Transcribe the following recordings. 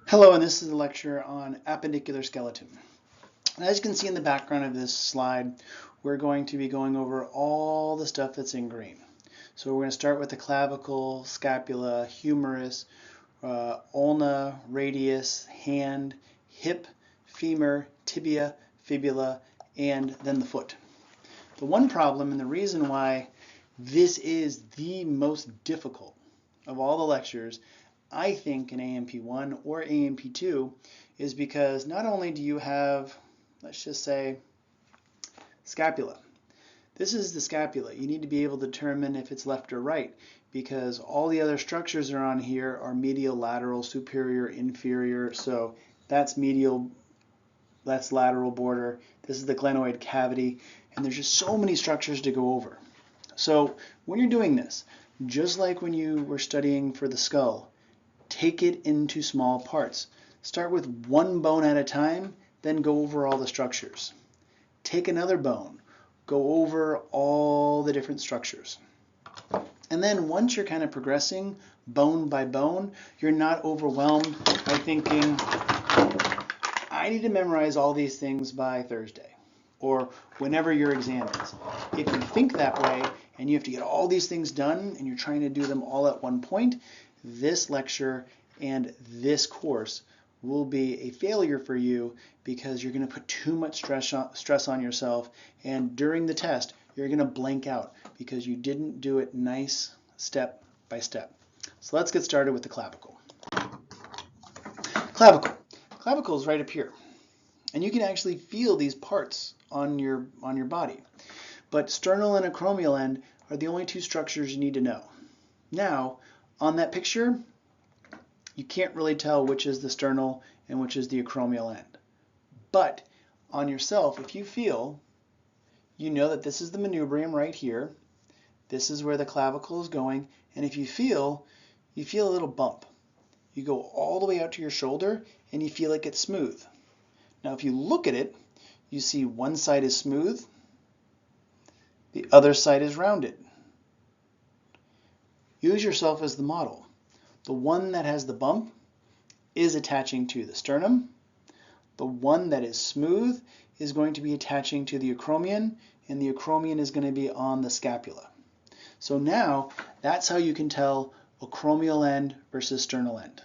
Hello, and this is a lecture on appendicular skeleton. And as you can see in the background of this slide, we're going to be going over all the stuff that's in green. So we're going to start with the clavicle, scapula, humerus, ulna, radius, hand, hip, femur, tibia, fibula, and then the foot. The one problem, and the reason why this is the most difficult of all the lectures, I think, in AMP1 or AMP2, is because not only do you have, let's just say, scapula. This is the scapula. You need to be able to determine if it's left or right, because all the other structures that are on here are medial, lateral, superior, inferior. So that's medial, that's lateral border. This is the glenoid cavity, and there's just so many structures to go over. So when you're doing this, just like when you were studying for the skull, take it into small parts. Start with one bone at a time, then go over all the structures. Take another bone, go over all the different structures. And then once you're kind of progressing bone by bone, you're not overwhelmed by thinking, I need to memorize all these things by Thursday, or whenever your exam is. If you think that way and you have to get all these things done and you're trying to do them all at one point, this lecture and this course will be a failure for you because you're going to put too much stress on yourself, and during the test you're going to blank out because you didn't do it nice step by step. So let's get started with the clavicle. Clavicle. Clavicle is right up here, and you can actually feel these parts on your body. But sternal and acromial end are the only two structures you need to know. Now, on that picture, you can't really tell which is the sternal and which is the acromial end. But on yourself, if you feel, you know that this is the manubrium right here. This is where the clavicle is going. And if you feel a little bump. You go all the way out to your shoulder and you feel like it's smooth. Now, if you look at it, you see one side is smooth, the other side is rounded. Use yourself as the model. The one that has the bump is attaching to the sternum. The one that is smooth is going to be attaching to the acromion, and the acromion is going to be on the scapula. So now that's how you can tell acromial end versus sternal end.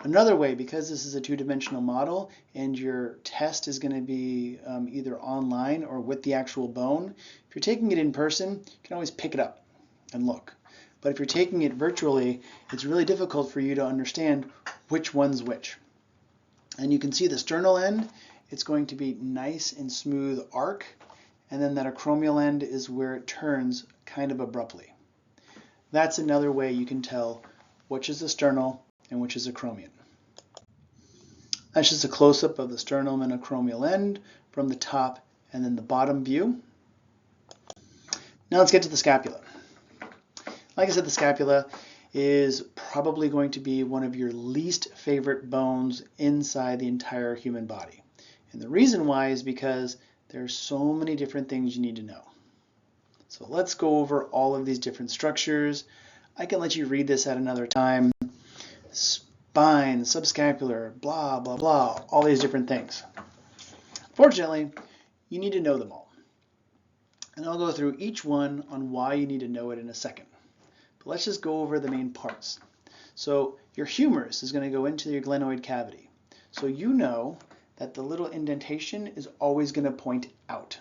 Another way, because this is a two-dimensional model and your test is going to be either online or with the actual bone, if you're taking it in person, you can always pick it up and look. But if you're taking it virtually, it's really difficult for you to understand which one's which. And you can see the sternal end, it's going to be nice and smooth arc, and then that acromial end is where it turns kind of abruptly. That's another way you can tell which is the sternal and which is acromion. That's just a close-up of the sternum and acromial end from the top and then the bottom view. Now let's get to the scapula. Like I said, the scapula is probably going to be one of your least favorite bones inside the entire human body. And the reason why is because there's so many different things you need to know. So let's go over all of these different structures. I can let you read this at another time. Spine, subscapular, blah, blah, blah, all these different things. Fortunately, you need to know them all. And I'll go through each one on why you need to know it in a second. But let's just go over the main parts. So your humerus is going to go into your glenoid cavity. So you know that the little indentation is always going to point out.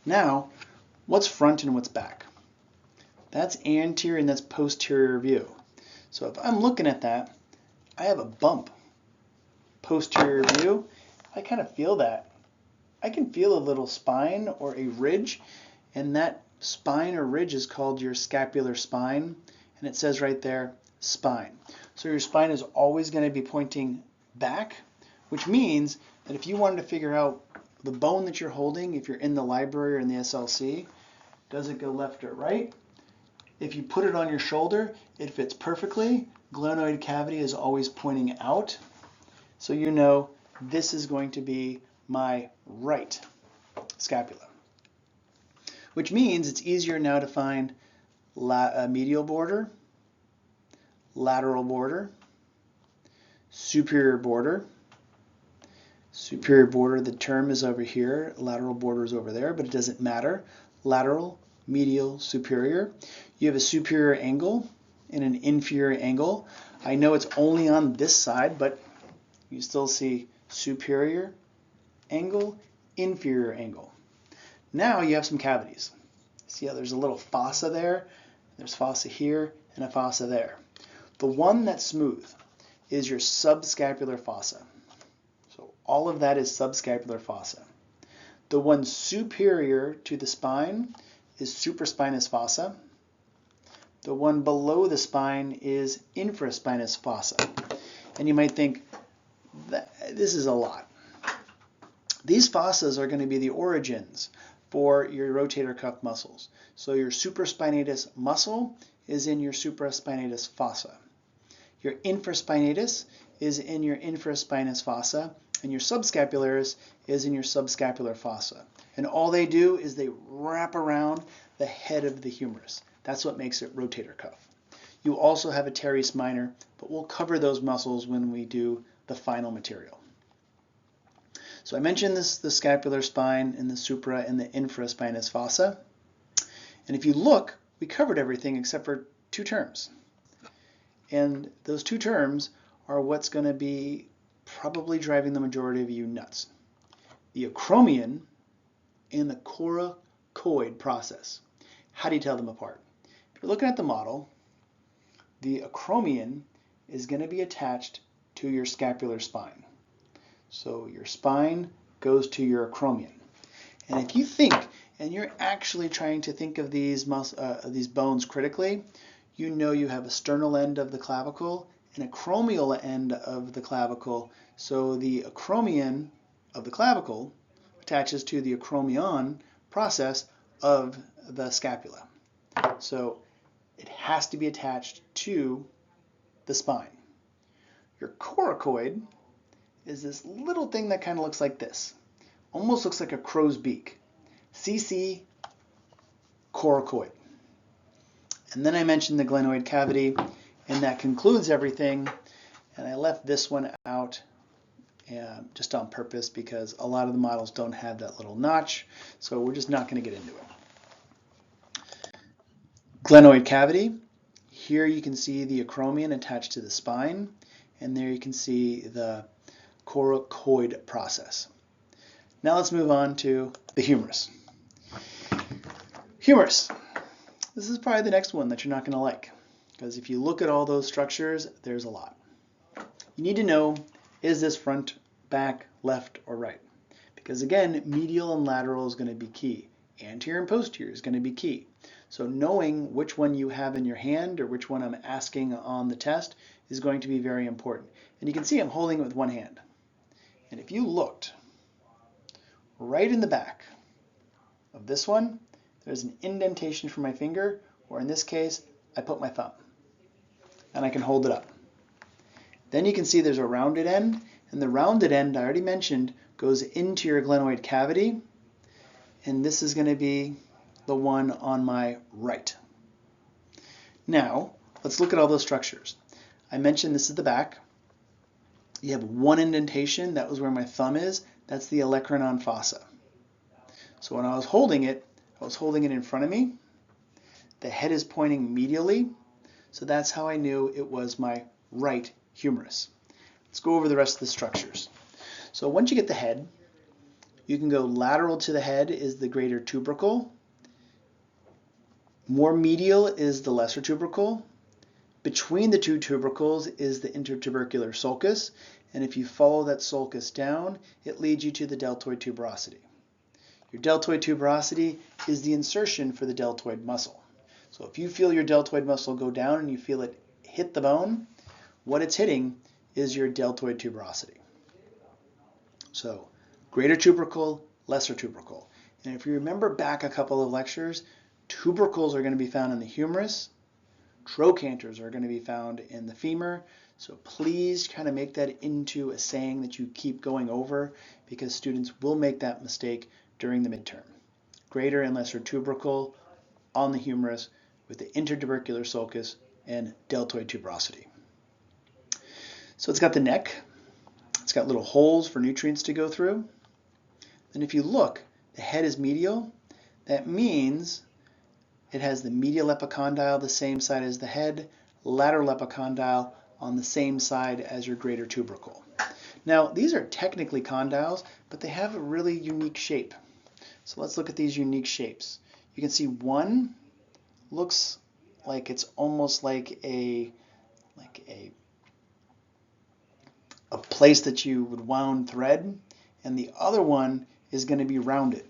Now, what's front and what's back? That's anterior and that's posterior view. So if I'm looking at that, I have a bump. Posterior view, I kind of feel that. I can feel a little spine or a ridge, and that spine or ridge is called your scapular spine, and it says right there, spine. So your spine is always going to be pointing back, which means that if you wanted to figure out the bone that you're holding, if you're in the library or in the SLC, does it go left or right? If you put it on your shoulder, it fits perfectly. Glenoid cavity is always pointing out. So you know this is going to be my right scapula. Which means it's easier now to find medial border, lateral border, superior border. Superior border, the term is over here, lateral border is over there, but it doesn't matter. Lateral, medial, superior. You have a superior angle and an inferior angle. I know it's only on this side, but you still see superior angle, inferior angle. Now you have some cavities. See how there's a little fossa there? There's fossa here and a fossa there. The one that's smooth is your subscapular fossa. So all of that is subscapular fossa. The one superior to the spine is supraspinous fossa. The one below the spine is infraspinous fossa. And you might think, this is a lot. These fossas are going to be the origins for your rotator cuff muscles. So your supraspinatus muscle is in your supraspinatus fossa. Your infraspinatus is in your infraspinous fossa, and your subscapularis is in your subscapular fossa. And all they do is they wrap around the head of the humerus. That's what makes it rotator cuff. You also have a teres minor, but we'll cover those muscles when we do the final material. So I mentioned the scapular spine and the supra and the infraspinous fossa. And if you look, we covered everything except for two terms. And those two terms are what's going to be probably driving the majority of you nuts. The acromion and the coracoid process. How do you tell them apart? If you're looking at the model, the acromion is going to be attached to your scapular spine. So your spine goes to your acromion. And if you think, and you're actually trying to think of these bones critically, you know you have a sternal end of the clavicle and a acromial end of the clavicle. So the acromion of the clavicle attaches to the acromion process of the scapula. So it has to be attached to the spine. Your coracoid is this little thing that kind of looks like this. Almost looks like a crow's beak. CC coracoid. And then I mentioned the glenoid cavity, and that concludes everything. And I left this one out just on purpose because a lot of the models don't have that little notch, so we're just not going to get into it. Glenoid cavity. Here you can see the acromion attached to the spine, and there you can see the coracoid process. Now let's move on to the humerus. Humerus. This is probably the next one that you're not going to like, because if you look at all those structures, there's a lot. You need to know, is this front, back, left, or right? Because again, medial and lateral is going to be key. Anterior and posterior is going to be key. So knowing which one you have in your hand or which one I'm asking on the test is going to be very important. And you can see I'm holding it with one hand. And if you looked right in the back of this one, there's an indentation for my finger, or in this case, I put my thumb. And I can hold it up. Then you can see there's a rounded end, and the rounded end, I already mentioned, goes into your glenoid cavity, and this is going to be the one on my right. Now, let's look at all those structures. I mentioned this is the back. You have one indentation, that was where my thumb is, that's the olecranon fossa. So when I was holding it in front of me. The head is pointing medially, so that's how I knew it was my right humerus. Let's go over the rest of the structures. So once you get the head, you can go lateral to the head is the greater tubercle. More medial is the lesser tubercle. Between the two tubercles is the intertubercular sulcus, and if you follow that sulcus down, it leads you to the deltoid tuberosity. Your deltoid tuberosity is the insertion for the deltoid muscle. So if you feel your deltoid muscle go down and you feel it hit the bone, what it's hitting is your deltoid tuberosity. So greater tubercle, lesser tubercle. And if you remember back a couple of lectures, tubercles are going to be found in the humerus, trochanters are going to be found in the femur. So please kind of make that into a saying that you keep going over, because students will make that mistake during the midterm. Greater and lesser tubercle on the humerus with the intertubercular sulcus and deltoid tuberosity. So it's got the neck. It's got little holes for nutrients to go through. And if you look, the head is medial. That means it has the medial epicondyle the same side as the head, lateral epicondyle on the same side as your greater tubercle. Now, these are technically condyles, but they have a really unique shape. So let's look at these unique shapes. You can see one looks like it's almost like a place that you would wound thread, and the other one is going to be rounded.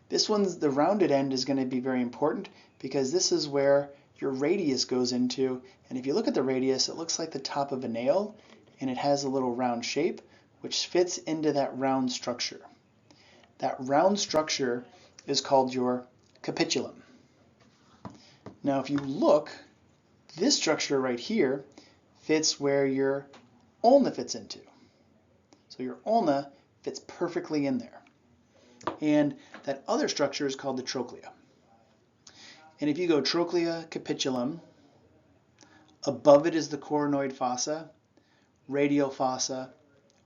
The rounded end is going to be very important because this is where your radius goes into, and if you look at the radius, it looks like the top of a nail, and it has a little round shape which fits into that round structure. That round structure is called your capitulum. Now if you look, this structure right here fits where your ulna fits into. So your ulna fits perfectly in there. And that other structure is called the trochlea. And if you go trochlea, capitulum, above it is the coronoid fossa, radial fossa,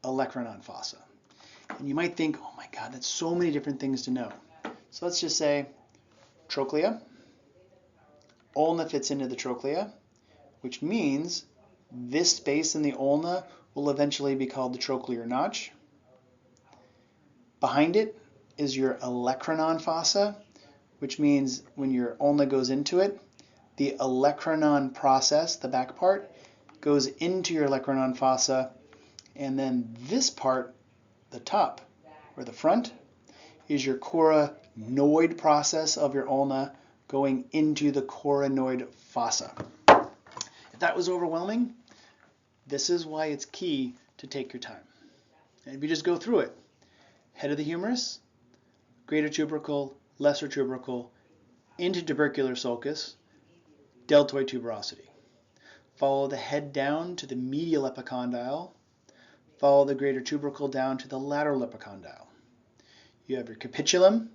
olecranon fossa. And you might think, oh my God, that's so many different things to know. So let's just say trochlea, ulna fits into the trochlea, which means this space in the ulna will eventually be called the trochlear notch. Behind it is your olecranon fossa, which means when your ulna goes into it, the olecranon process, the back part, goes into your olecranon fossa, and then this part, the top or the front, is your coronoid process of your ulna going into the coronoid fossa. If that was overwhelming, this is why it's key to take your time. And if you just go through it, head of the humerus, greater tubercle, lesser tubercle, into tubercular sulcus, deltoid tuberosity. Follow the head down to the medial epicondyle. Follow the greater tubercle down to the lateral epicondyle. You have your capitulum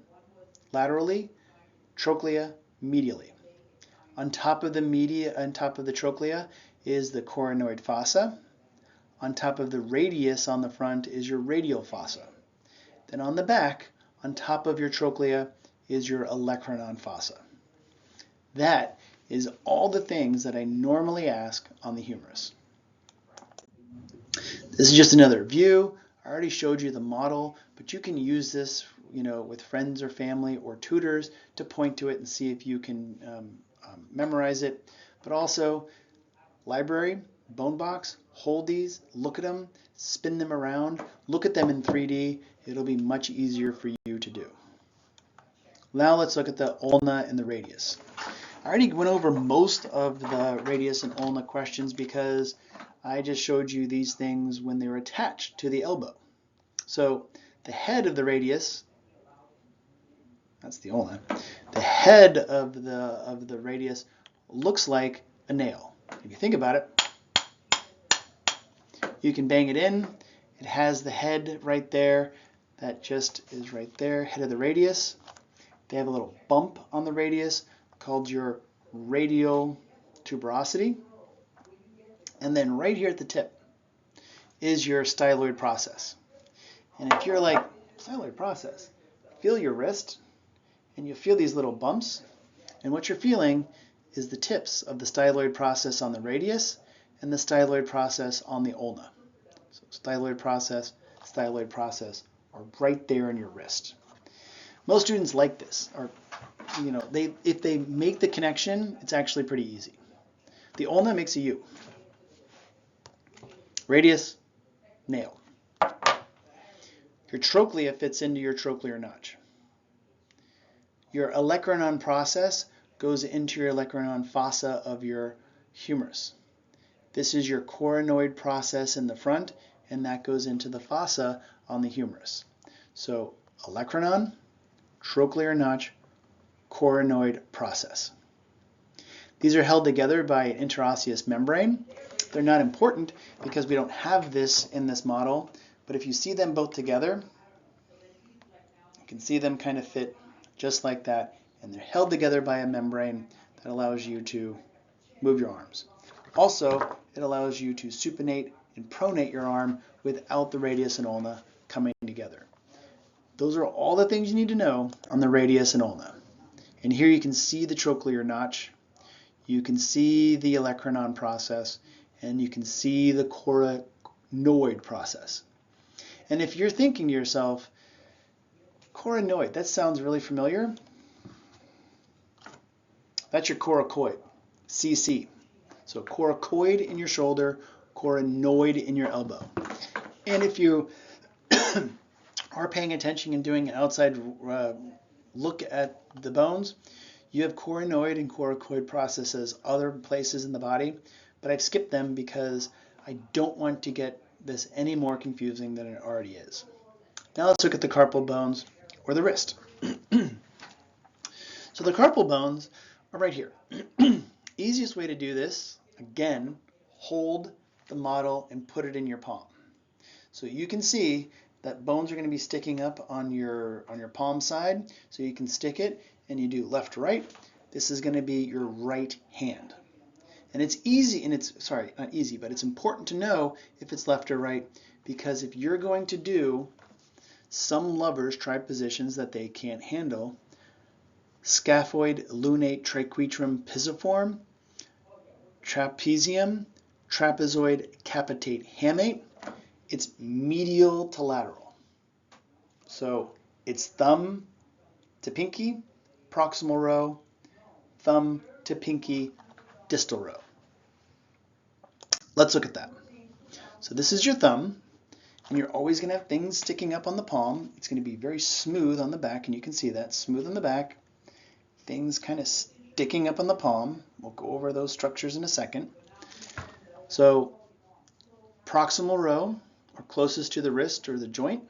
laterally, trochlea medially. On top of the trochlea is the coronoid fossa. On top of the radius on the front is your radial fossa. Then on the back, on top of your trochlea, is your olecranon fossa. That is all the things that I normally ask on the humerus. This is just another view. I already showed you the model, but you can use this, with friends or family or tutors to point to it and see if you can memorize it. But also, library, bone box, hold these, look at them, spin them around, look at them in 3D. It'll be much easier for you to do. Now let's look at the ulna and the radius. I already went over most of the radius and ulna questions because I just showed you these things when they were attached to the elbow. So the head of the radius, that's the ulna, the head of the radius looks like a nail. If you think about it, you can bang it in. It has the head right there. That just is right there, head of the radius. They have a little bump on the radius called your radial tuberosity. And then right here at the tip is your styloid process. And if you're like, styloid process, feel your wrist and you feel these little bumps. And what you're feeling is the tips of the styloid process on the radius and the styloid process on the ulna. So styloid process are right there in your wrist. Most students like this, or if they make the connection, it's actually pretty easy. The ulna makes a U. Radius, nail. Your trochlea fits into your trochlear notch. Your olecranon process goes into your olecranon fossa of your humerus. This is your coronoid process in the front, and that goes into the fossa on the humerus. So olecranon, trochlear notch, coronoid process. These are held together by an interosseous membrane. They're not important because we don't have this in this model, but if you see them both together, you can see them kind of fit just like that, and they're held together by a membrane that allows you to move your arms. Also, it allows you to supinate and pronate your arm without the radius and ulna coming together. Those are all the things you need to know on the radius and ulna. And here you can see the trochlear notch, you can see the olecranon process, and you can see the coronoid process. And if you're thinking to yourself, coronoid, that sounds really familiar, that's your coracoid, CC. So coracoid in your shoulder, coronoid in your elbow. And if you are paying attention and doing an outside look at the bones, you have coronoid and coracoid processes other places in the body, but I've skipped them because I don't want to get this any more confusing than it already is. Now let's look at the carpal bones or the wrist. So the carpal bones are right here. Easiest way to do this, again, hold the model and put it in your palm. So you can see that bones are going to be sticking up on your palm side, so you can stick it and you do left to right. This is going to be your right hand. And it's easy, and not easy, but it's important to know if it's left or right, because if you're going to do some lovers try positions that they can't handle, scaphoid, lunate, triquetrum, pisiform, trapezium, trapezoid, capitate, hamate, it's medial to lateral. So it's thumb to pinky, proximal row, thumb to pinky, distal row. Let's look at that. So this is your thumb, and you're always going to have things sticking up on the palm. It's going to be very smooth on the back, and you can see that, smooth on the back, things kind of sticking up on the palm. We'll go over those structures in a second. So proximal row, or closest to the wrist or the joint,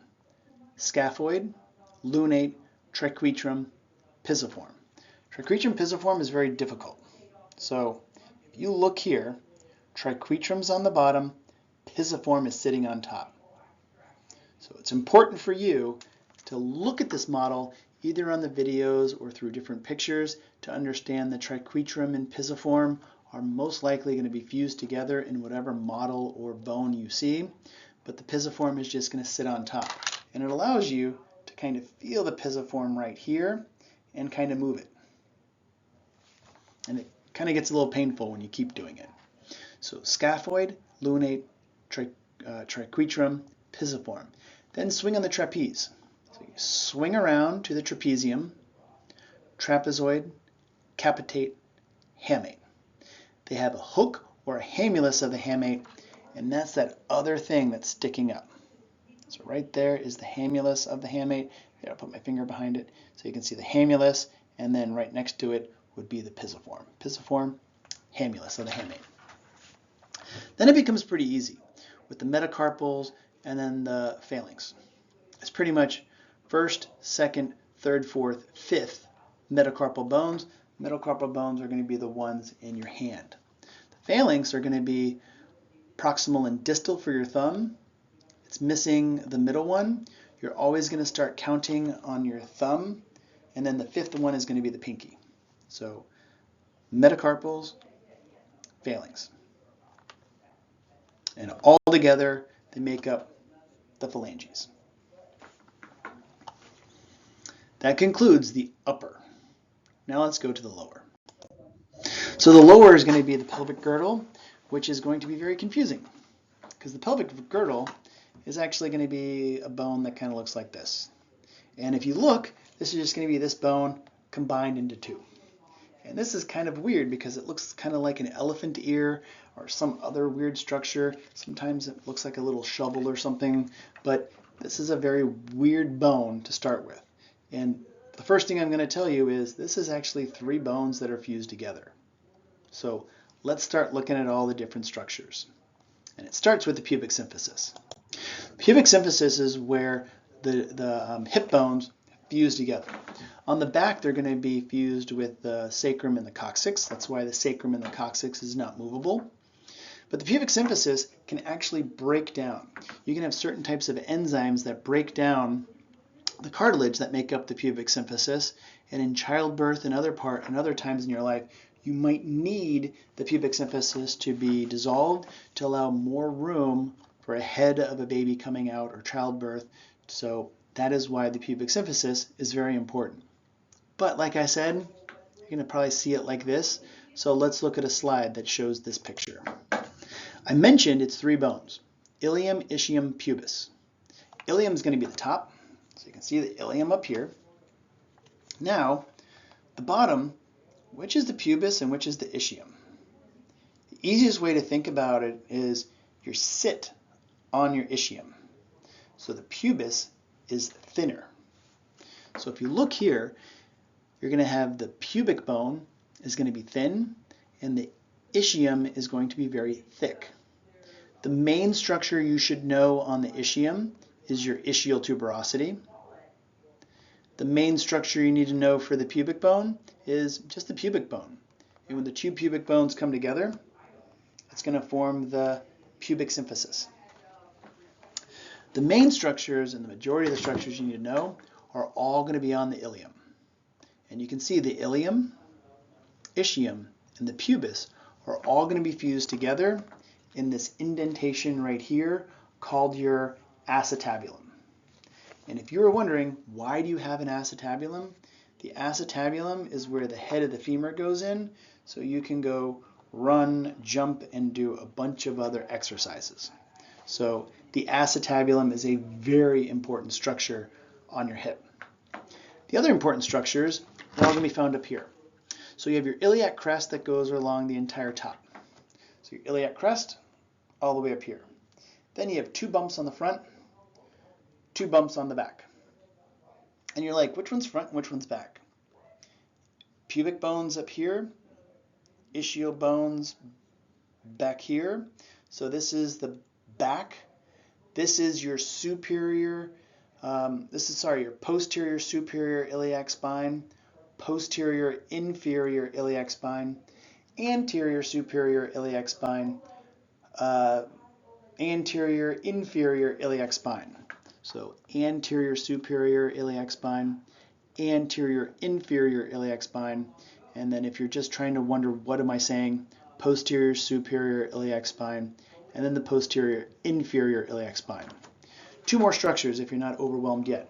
scaphoid, lunate, triquetrum, pisiform. Triquetrum pisiform is very difficult. So if you look here, triquetrum's on the bottom, pisiform is sitting on top. So it's important for you to look at this model either on the videos or through different pictures to understand the triquetrum and pisiform are most likely going to be fused together in whatever model or bone you see, but the pisiform is just going to sit on top. And it allows you to kind of feel the pisiform right here and kind of move it. And it kind of gets a little painful when you keep doing it. So scaphoid, lunate, triquetrum, pisiform. Then swing on the trapeze. So you swing around to the trapezium, trapezoid, capitate, hamate. They have a hook or a hamulus of the hamate, and that's that other thing that's sticking up. So right there is the hamulus of the hamate. There, I'll put my finger behind it so you can see the hamulus, and then right next to it would be the pisiform. Pisiform, hamulus of the hamate. Then it becomes pretty easy with the metacarpals and then the phalanx. It's pretty much first, second, third, fourth, fifth metacarpal bones. Metacarpal bones are going to be the ones in your hand. The phalanx are going to be proximal and distal for your thumb. It's missing the middle one. You're always going to start counting on your thumb, and then the fifth one is going to be the pinky. So metacarpals, phalanx. And all together, they make up the phalanges. That concludes the upper. Now let's go to the lower. So the lower is going to be the pelvic girdle, which is going to be very confusing because the pelvic girdle is actually going to be a bone that kind of looks like this. And if you look, this is just going to be this bone combined into two. And this is kind of weird because it looks kind of like an elephant ear or some other weird structure. Sometimes it looks like a little shovel or something, but this is a very weird bone to start with. And the first thing I'm going to tell you is this is actually three bones that are fused together. So let's start looking at all the different structures. And it starts with the pubic symphysis. Pubic symphysis is where the hip bones fuse together. On the back, they're going to be fused with the sacrum and the coccyx. That's why the sacrum and the coccyx is not movable. But the pubic symphysis can actually break down. You can have certain types of enzymes that break down the cartilage that make up the pubic symphysis, and in childbirth and other times in your life, you might need the pubic symphysis to be dissolved to allow more room for a head of a baby coming out or childbirth. So that is why the pubic symphysis is very important. But like I said, you're going to probably see it like this. So let's look at a slide that shows this picture. I mentioned it's 3 bones: ilium, ischium, pubis. Ilium is going to be the top, so you can see the ilium up here. Now, the bottom, which is the pubis and which is the ischium? The easiest way to think about it is you sit on your ischium. So the pubis is thinner. So if you look here, you're going to have the pubic bone is going to be thin, and the ischium is going to be very thick. The main structure you should know on the ischium is your ischial tuberosity. The main structure you need to know for the pubic bone is just the pubic bone. And when the 2 pubic bones come together, it's going to form the pubic symphysis. The main structures and the majority of the structures you need to know are all going to be on the ilium. And you can see the ilium, ischium, and the pubis are all going to be fused together in this indentation right here called your acetabulum. And if you were wondering, why do you have an acetabulum? The acetabulum is where the head of the femur goes in, so you can go run, jump, and do a bunch of other exercises. So the acetabulum is a very important structure on your hip. The other important structures are all going to be found up here. So you have your iliac crest that goes along the entire top. So your iliac crest all the way up here. Then you have 2 bumps on the front, 2 bumps on the back. And you're like, which one's front and which one's back? Pubic bones up here, ischial bones back here. So this is the back. This is your superior, your posterior superior iliac spine, posterior inferior iliac spine, anterior superior iliac spine, anterior inferior iliac spine. So anterior superior iliac spine, anterior inferior iliac spine, and then if you're just trying to wonder what am I saying, posterior superior iliac spine, and then the posterior inferior iliac spine. 2 more structures, if you're not overwhelmed yet,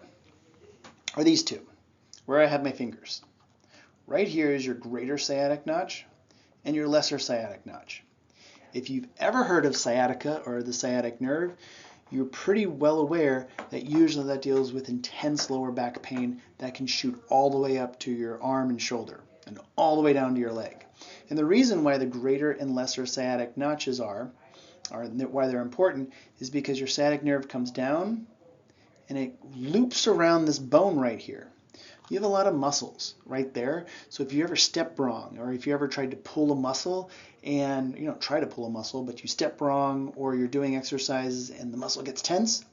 are these 2, where I have my fingers. Right here is your greater sciatic notch and your lesser sciatic notch. If you've ever heard of sciatica or the sciatic nerve, you're pretty well aware that usually that deals with intense lower back pain that can shoot all the way up to your arm and shoulder and all the way down to your leg. And the reason why the greater and lesser sciatic notches are why they're important is because your sciatic nerve comes down and it loops around this bone right here. You have a lot of muscles right there. So if you ever step wrong, or if you ever tried to pull a muscle and you don't try to pull a muscle, but you step wrong, or you're doing exercises and the muscle gets tense,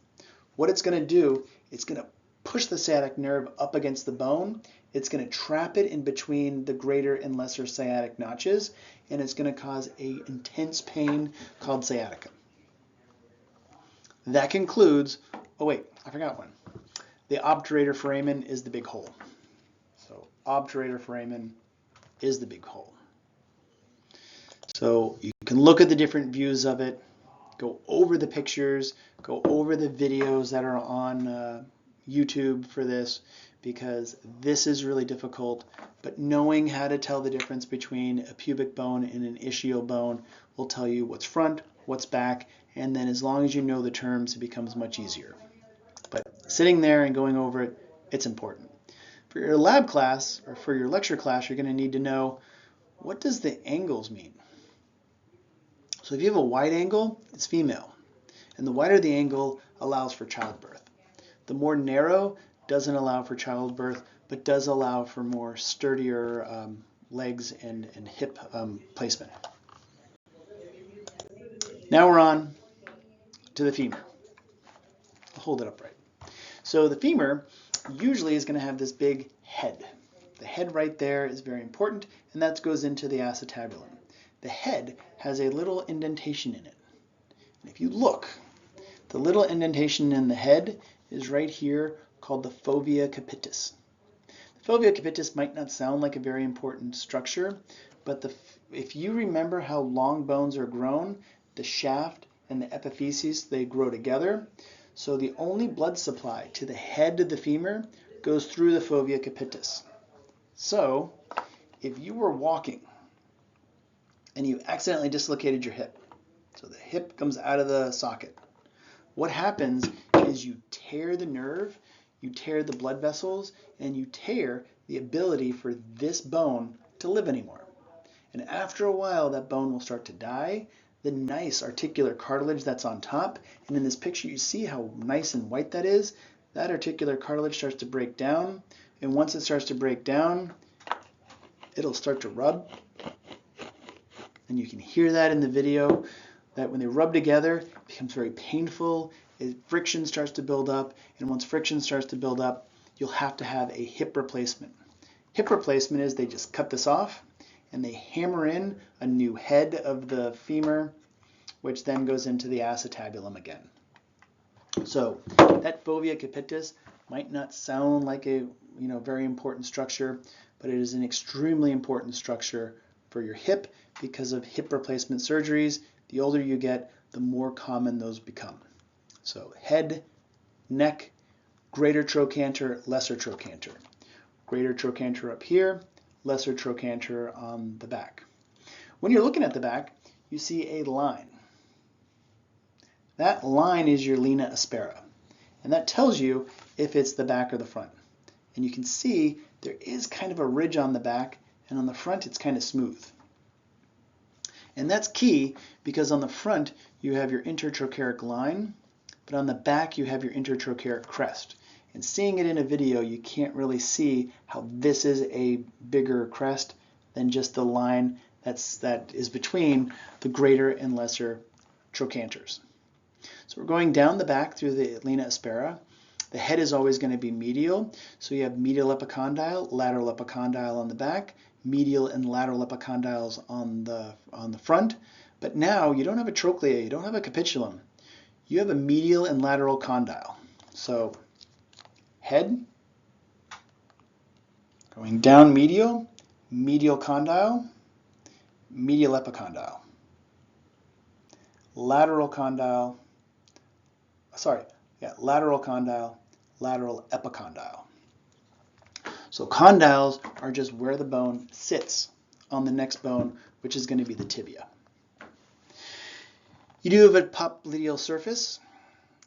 what it's going to do, it's going to push the sciatic nerve up against the bone. It's going to trap it in between the greater and lesser sciatic notches, and it's going to cause an intense pain called sciatica. That concludes, oh wait, I forgot one. The obturator foramen is the big hole. So obturator foramen is the big hole. So you can look at the different views of it, go over the pictures, go over the videos that are on YouTube for this, because this is really difficult. But knowing how to tell the difference between a pubic bone and an ischial bone will tell you what's front, what's back, and then as long as you know the terms, it becomes much easier. But sitting there and going over it, it's important. For your lab class, or for your lecture class, you're going to need to know, what does the angles mean? So if you have a wide angle, it's female. And the wider the angle allows for childbirth. The more narrow doesn't allow for childbirth, but does allow for more sturdier legs and hip placement. Now we're on to the femur. I'll hold it upright. So the femur usually is going to have this big head. The head right there is very important, and that goes into the acetabulum. The head has a little indentation in it. And if you look, the little indentation in the head is right here called the fovea capitis. The fovea capitis might not sound like a very important structure, but if you remember how long bones are grown, the shaft and the epiphyses, they grow together. So the only blood supply to the head of the femur goes through the fovea capitis. So if you were walking and you accidentally dislocated your hip, so the hip comes out of the socket, what happens is you tear the nerve, you tear the blood vessels, and you tear the ability for this bone to live anymore. And after a while, that bone will start to die. The nice articular cartilage that's on top, and in this picture you see how nice and white that is, that articular cartilage starts to break down, and once it starts to break down, it'll start to rub, and you can hear that in the video, that when they rub together, it becomes very painful, friction starts to build up, and once friction starts to build up, you'll have to have a hip replacement. Hip replacement is they just cut this off, and they hammer in a new head of the femur, which then goes into the acetabulum again. So that fovea capitis might not sound like a very important structure, but it is an extremely important structure for your hip because of hip replacement surgeries. The older you get, the more common those become. So head, neck, greater trochanter, lesser trochanter. Greater trochanter up here, lesser trochanter on the back. When you're looking at the back, you see a line. That line is your linea aspera, and that tells you if it's the back or the front. And you can see there is kind of a ridge on the back, and on the front it's kind of smooth. And that's key because on the front you have your intertrocheic line, but on the back you have your intertrocheic crest. And seeing it in a video, you can't really see how this is a bigger crest than just the line that is between the greater and lesser trochanters. So we're going down the back through the linea aspera. The head is always going to be medial, so you have medial epicondyle, lateral epicondyle on the back, medial and lateral epicondyles on the front. But now you don't have a trochlea, you don't have a capitulum. You have a medial and lateral condyle. So head, going down medial, medial condyle, medial epicondyle, lateral condyle, lateral condyle, lateral epicondyle. So condyles are just where the bone sits on the next bone, which is going to be the tibia. You do have a popliteal surface,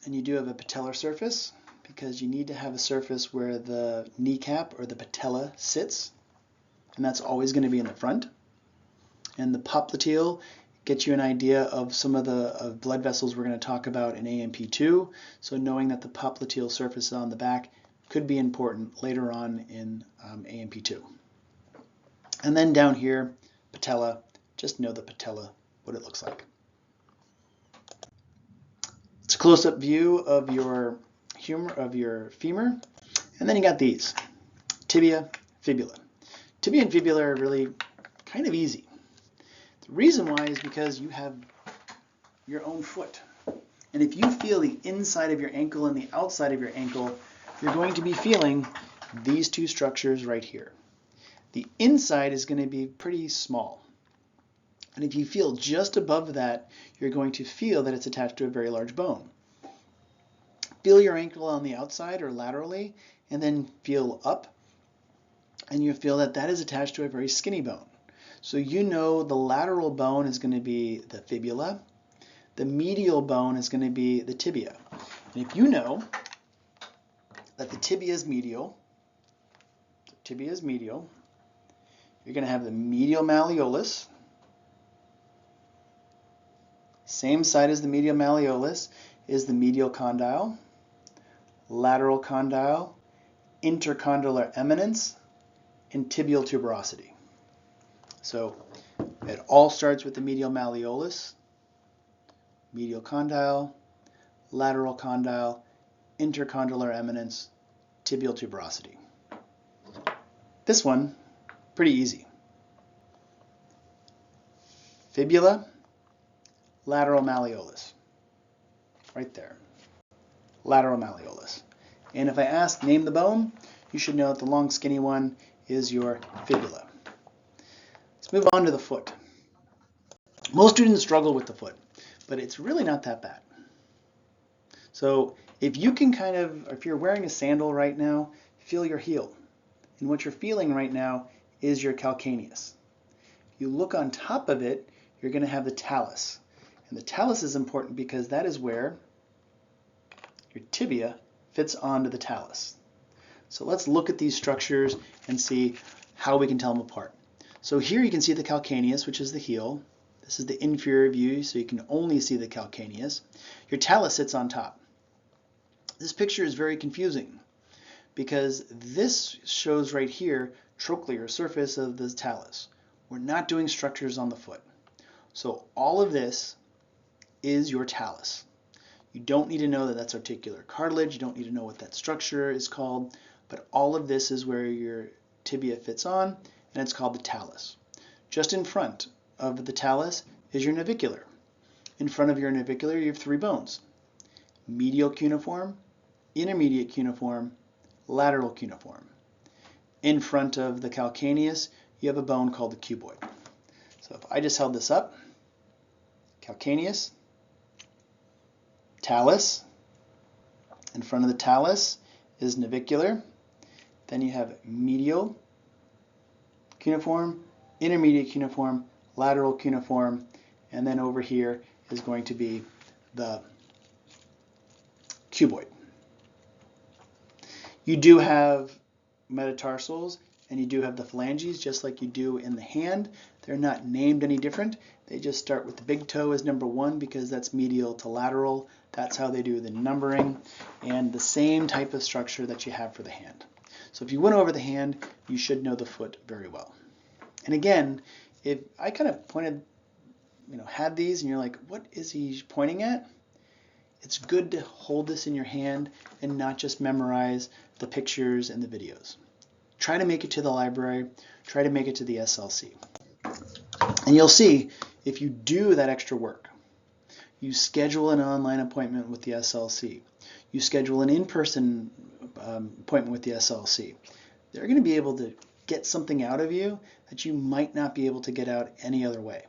and you do have a patellar surface, because you need to have a surface where the kneecap or the patella sits, and that's always going to be in the front. And the popliteal gets you an idea of some of the blood vessels we're going to talk about in AMP2, so knowing that the popliteal surface is on the back could be important later on in AMP2. And then down here, patella, just know the patella, what it looks like. It's a close-up view of your femur, and then you got these, tibia, fibula. Tibia and fibula are really kind of easy. The reason why is because you have your own foot. And if you feel the inside of your ankle and the outside of your ankle, you're going to be feeling these two structures right here. The inside is going to be pretty small. And if you feel just above that, you're going to feel that it's attached to a very large bone. Feel your ankle on the outside or laterally, and then feel up, and you feel that that is attached to a very skinny bone. So you know the lateral bone is going to be the fibula, the medial bone is going to be the tibia. And if you know that the tibia is medial, you're going to have the medial malleolus, same side as the medial malleolus is the medial condyle, lateral condyle, intercondylar eminence, and tibial tuberosity. So it all starts with the medial malleolus, medial condyle, lateral condyle, intercondylar eminence, tibial tuberosity. This one, pretty easy. Fibula, lateral malleolus, right there. Lateral malleolus. And if I ask, name the bone, you should know that the long skinny one is your fibula. Let's Let's move on to the foot. Most students struggle with the foot, but it's really not that bad. So if you can if you're wearing a sandal right now, feel your heel. And what you're feeling right now is your calcaneus. If you look on top of it, you're going to have the talus. And the talus is important because that is where your tibia fits onto the talus. So let's look at these structures and see how we can tell them apart. So here you can see the calcaneus, which is the heel. This is the inferior view, so you can only see the calcaneus. Your talus sits on top. This picture is very confusing because this shows right here trochlear, surface of the talus. We're not doing structures on the foot. So all of this is your talus. You don't need to know that that's articular cartilage. You don't need to know what that structure is called. But all of this is where your tibia fits on, and it's called the talus. Just in front of the talus is your navicular. In front of your navicular, you have three bones: medial cuneiform, intermediate cuneiform, lateral cuneiform. In front of the calcaneus, you have a bone called the cuboid. So if I just held this up, calcaneus, talus, in front of the talus is navicular, then you have medial cuneiform, intermediate cuneiform, lateral cuneiform, and then over here is going to be the cuboid. You do have metatarsals and you do have the phalanges just like you do in the hand. They're not named any different. They just start with the big toe as number 1 because that's medial to lateral. That's how they do the numbering, and the same type of structure that you have for the hand. So if you went over the hand, you should know the foot very well. And again, if I kind of pointed, had these and you're like, what is he pointing at? It's good to hold this in your hand and not just memorize the pictures and the videos. Try to make it to the library. Try to make it to the SLC. And you'll see, if you do that extra work, you schedule an online appointment with the SLC, you schedule an in-person appointment with the SLC, they're going to be able to get something out of you that you might not be able to get out any other way.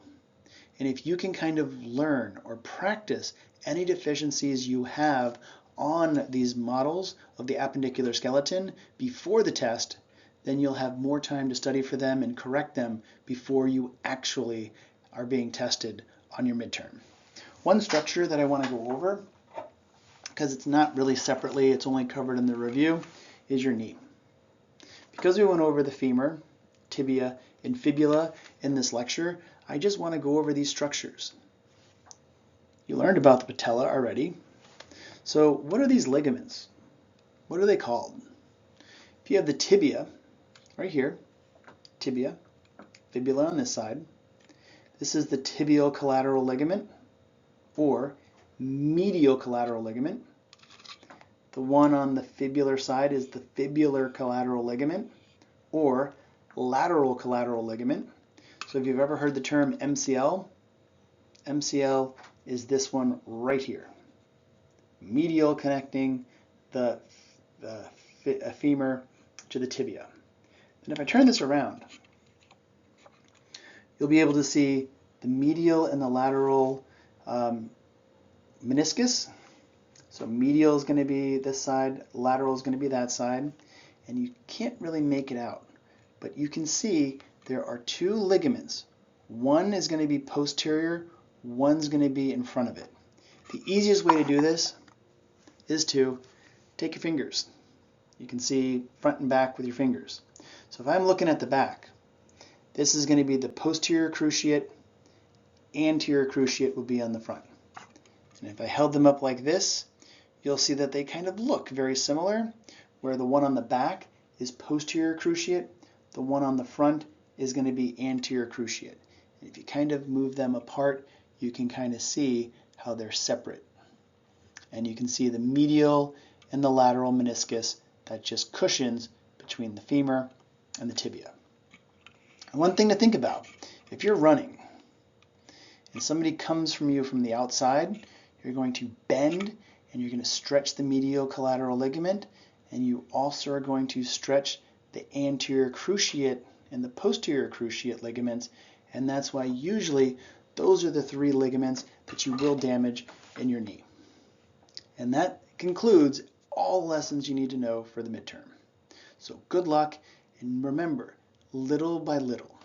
And if you can kind of learn or practice any deficiencies you have on these models of the appendicular skeleton before the test, then you'll have more time to study for them and correct them before you actually are being tested on your midterm. One structure that I want to go over, because it's not really separately, it's only covered in the review, is your knee. Because we went over the femur, tibia, and fibula in this lecture, I just want to go over these structures. You learned about the patella already. So what are these ligaments? What are they called? If you have the tibia, right here, tibia, fibula on this side, this is the tibial collateral ligament, or medial collateral ligament. The one on the fibular side is the fibular collateral ligament, or lateral collateral ligament. So if you've ever heard the term MCL, MCL is this one right here. Medial connecting the femur to the tibia. And if I turn this around, you'll be able to see the medial and the lateral meniscus. So medial is going to be this side, lateral is going to be that side, and you can't really make it out. But you can see there are two ligaments. One is going to be posterior, one's going to be in front of it. The easiest way to do this is to take your fingers. You can see front and back with your fingers. So if I'm looking at the back, this is going to be the posterior cruciate, anterior cruciate will be on the front. And if I held them up like this, you'll see that they kind of look very similar, where the one on the back is posterior cruciate, the one on the front is going to be anterior cruciate. And if you kind of move them apart, you can kind of see how they're separate. And you can see the medial and the lateral meniscus that just cushions between the femur and the tibia. And one thing to think about, if you're running and somebody comes from you from the outside, you're going to bend and you're going to stretch the medial collateral ligament, and you also are going to stretch the anterior cruciate and the posterior cruciate ligaments, And that's why usually those are the 3 ligaments that you will damage in your knee. And that concludes all lessons you need to know for the midterm. So good luck, and remember, little by little,